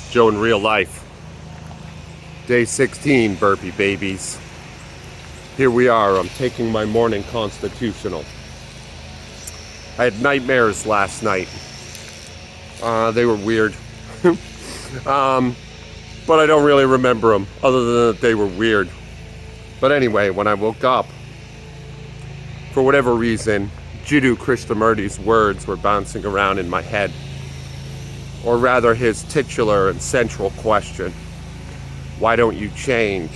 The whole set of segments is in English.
Joe in real life. Day 16, burpee babies. Here we are. I'm taking my morning constitutional. I had nightmares last night. They were weird. But I don't really remember them, other than that they were weird. But anyway, when I woke up, for whatever reason, Jiddu Krishnamurti's words were bouncing around in my head. Or rather, his titular and central question, why don't you change?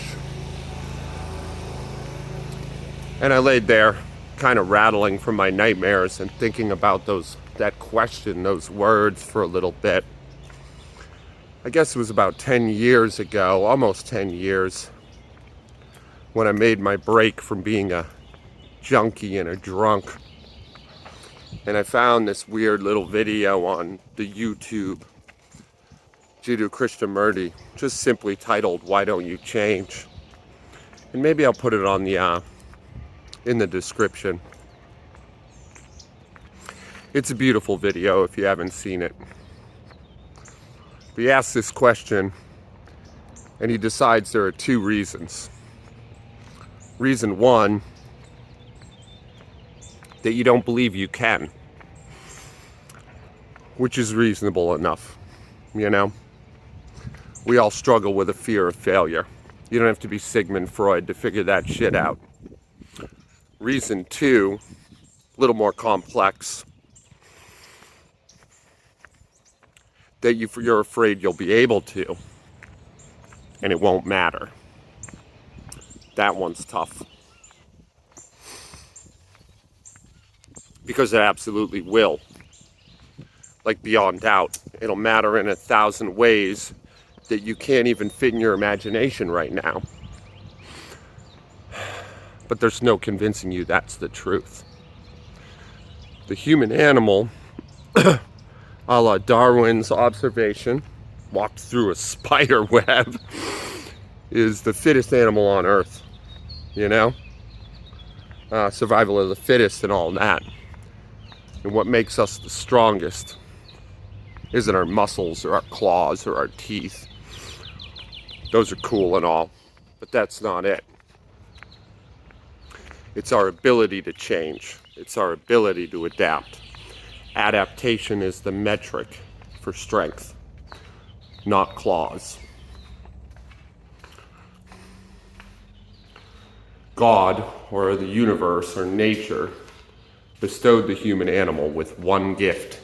And I laid there, kind of rattling from my nightmares and thinking about that question, those words for a little bit. I guess it was about 10 years ago, almost 10 years, when I made my break from being a junkie and a drunk. And I found this weird little video on the YouTube, Jiddu Krishnamurti, just simply titled, Why Don't You Change? And maybe I'll put it on in the description. It's a beautiful video if you haven't seen it. But he asks this question, and he decides there are two reasons. Reason one, that you don't believe you can, which is reasonable enough, you know? We all struggle with a fear of failure. You don't have to be Sigmund Freud to figure that shit out. Reason two, a little more complex, that you're afraid you'll be able to, and it won't matter. That one's tough. Because it absolutely will. Like beyond doubt. It'll matter in 1,000 ways that you can't even fit in your imagination right now. But there's no convincing you that's the truth. The human animal, a la Darwin's observation, walked through a spider web, is the fittest animal on Earth. You know? Survival of the fittest and all that. And what makes us the strongest isn't our muscles or our claws or our teeth. Those are cool and all, but that's not it. It's our ability to change. It's our ability to adapt. Adaptation is the metric for strength, not claws. God, or the universe, or nature, bestowed the human animal with one gift.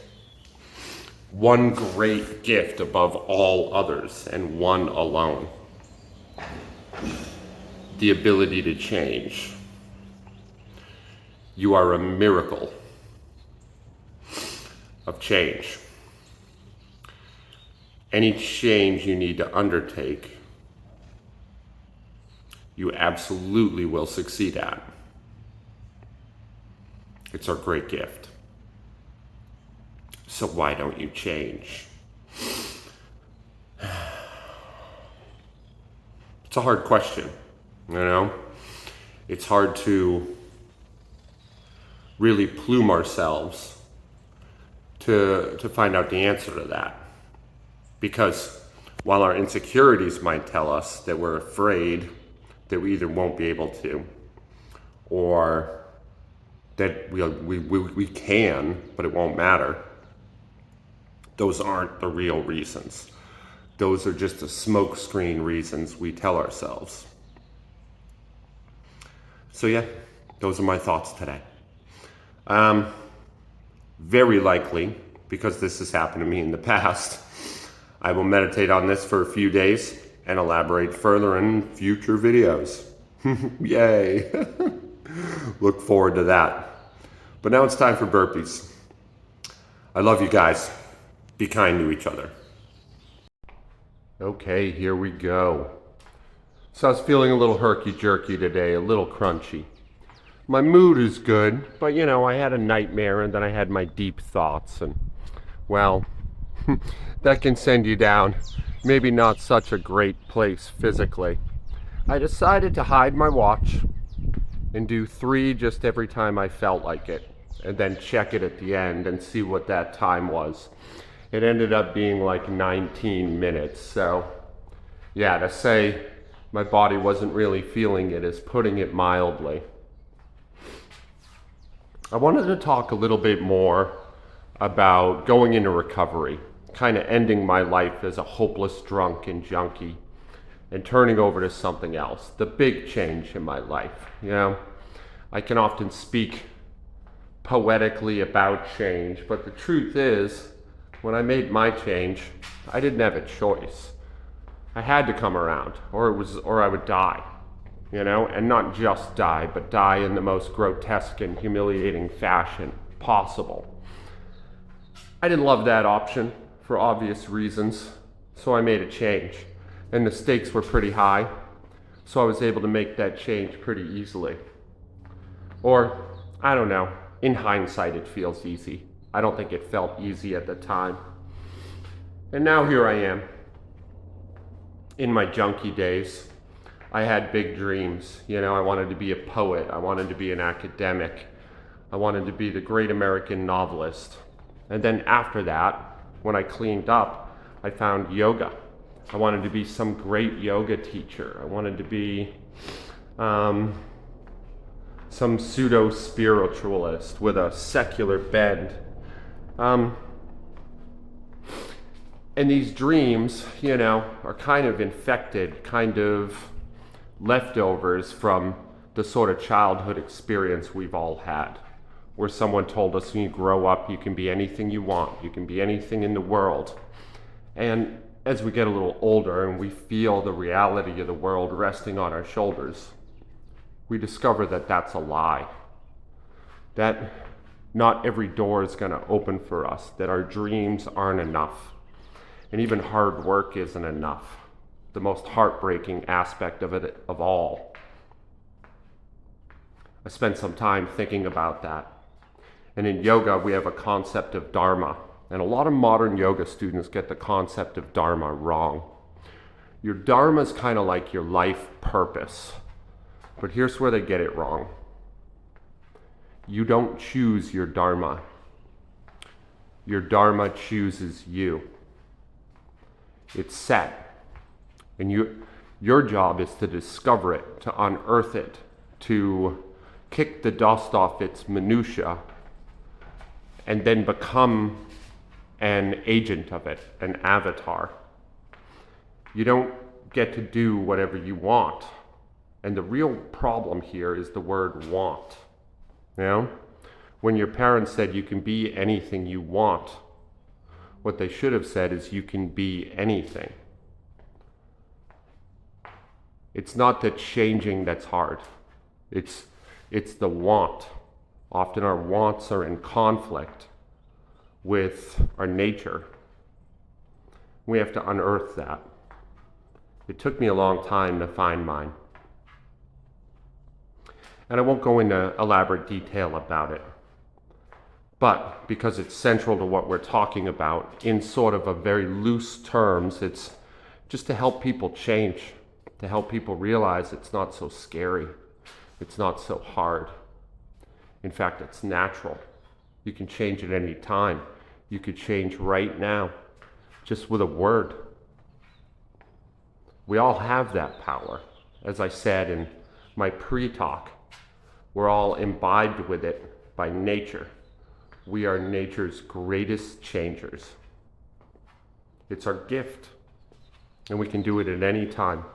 One great gift above all others, and one alone. The ability to change. You are a miracle of change. Any change you need to undertake, you absolutely will succeed at. It's our great gift. So why don't you change? It's a hard question, you know? It's hard to really plume ourselves to find out the answer to that. Because while our insecurities might tell us that we're afraid that we either won't be able to, or that we can, but it won't matter. Those aren't the real reasons. Those are just the smokescreen reasons we tell ourselves. So yeah, those are my thoughts today. Very likely, because this has happened to me in the past, I will meditate on this for a few days and elaborate further in future videos. Yay! Look forward to that. But now it's time for burpees. I love you guys. Be kind to each other. Okay, here we go. So I was feeling a little herky-jerky today, a little crunchy. My mood is good, but you know, I had a nightmare and then I had my deep thoughts and, well, that can send you down maybe not such a great place physically. I decided to hide my watch and do 3 just every time I felt like it, and then check it at the end and see what that time was. It ended up being like 19 minutes. So yeah, to say my body wasn't really feeling it is putting it mildly. I wanted to talk a little bit more about going into recovery, kind of ending my life as a hopeless drunk and junkie and turning over to something else. The big change in my life. I can often speak poetically about change, but the truth is, when I made my change, I didn't have a choice. I had to come around, or I would die, and not just die, but die in the most grotesque and humiliating fashion possible. I didn't love that option for obvious reasons, so I made a change. And the stakes were pretty high, so I was able to make that change pretty easily. Or, I don't know, in hindsight it feels easy. I don't think it felt easy at the time. And now here I am. In my junkie days, I had big dreams. I wanted to be a poet. I wanted to be an academic. I wanted to be the great American novelist. And then after that, when I cleaned up, I found yoga. I wanted to be some great yoga teacher. I wanted to be some pseudo-spiritualist with a secular bend. And these dreams, are kind of infected, kind of leftovers from the sort of childhood experience we've all had, where someone told us when you grow up, you can be anything you want, you can be anything in the world. And as we get a little older and we feel the reality of the world resting on our shoulders, we discover that that's a lie. That not every door is going to open for us, that our dreams aren't enough. And even hard work isn't enough. The most heartbreaking aspect of it of all. I spent some time thinking about that. And in yoga, we have a concept of dharma. And a lot of modern yoga students get the concept of dharma wrong. Your dharma is kind of like your life purpose. But here's where they get it wrong. You don't choose your dharma. Your dharma chooses you. It's set. And your job is to discover it, to unearth it, to kick the dust off its minutia, and then become an agent of it, an avatar. You don't get to do whatever you want. And the real problem here is the word want. When your parents said you can be anything you want, what they should have said is you can be anything. It's not the changing that's hard. It's the want. Often our wants are in conflict with our nature. We have to unearth that. It took me a long time to find mine. And I won't go into elaborate detail about it. But because it's central to what we're talking about, in sort of a very loose terms, it's just to help people change, to help people realize it's not so scary, it's not so hard. In fact, it's natural. You can change at any time. You could change right now, just with a word. We all have that power. As I said in my pre-talk, we're all imbibed with it by nature. We are nature's greatest changers. It's our gift, and we can do it at any time.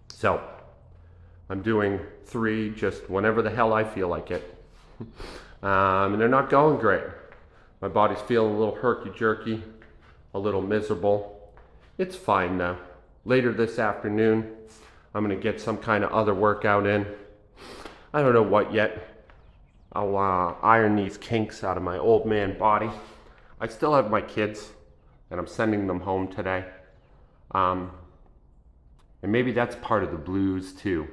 So, I'm doing 3 just whenever the hell I feel like it. And they're not going great. My body's feeling a little herky-jerky, a little miserable. It's fine now. Later this afternoon, I'm going to get some kind of other workout in. I don't know what yet. I'll iron these kinks out of my old man body. I still have my kids, and I'm sending them home today. And maybe that's part of the blues too,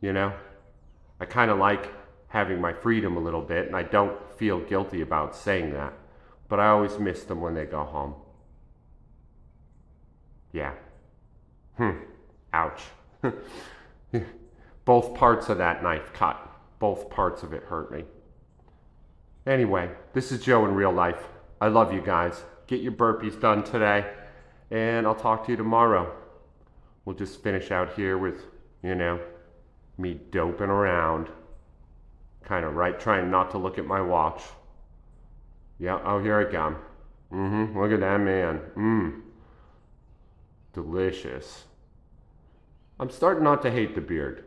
I kind of like having my freedom a little bit, and I don't feel guilty about saying that, but I always miss them when they go home. Yeah. Ouch. Both parts of that knife cut. Both parts of it hurt me. Anyway, this is Joe in real life. I love you guys. Get your burpees done today, and I'll talk to you tomorrow. We'll just finish out here with, me doping around. Kind of right, trying not to look at my watch. Yeah, oh, here I come. Look at that man. Delicious. I'm starting not to hate the beard.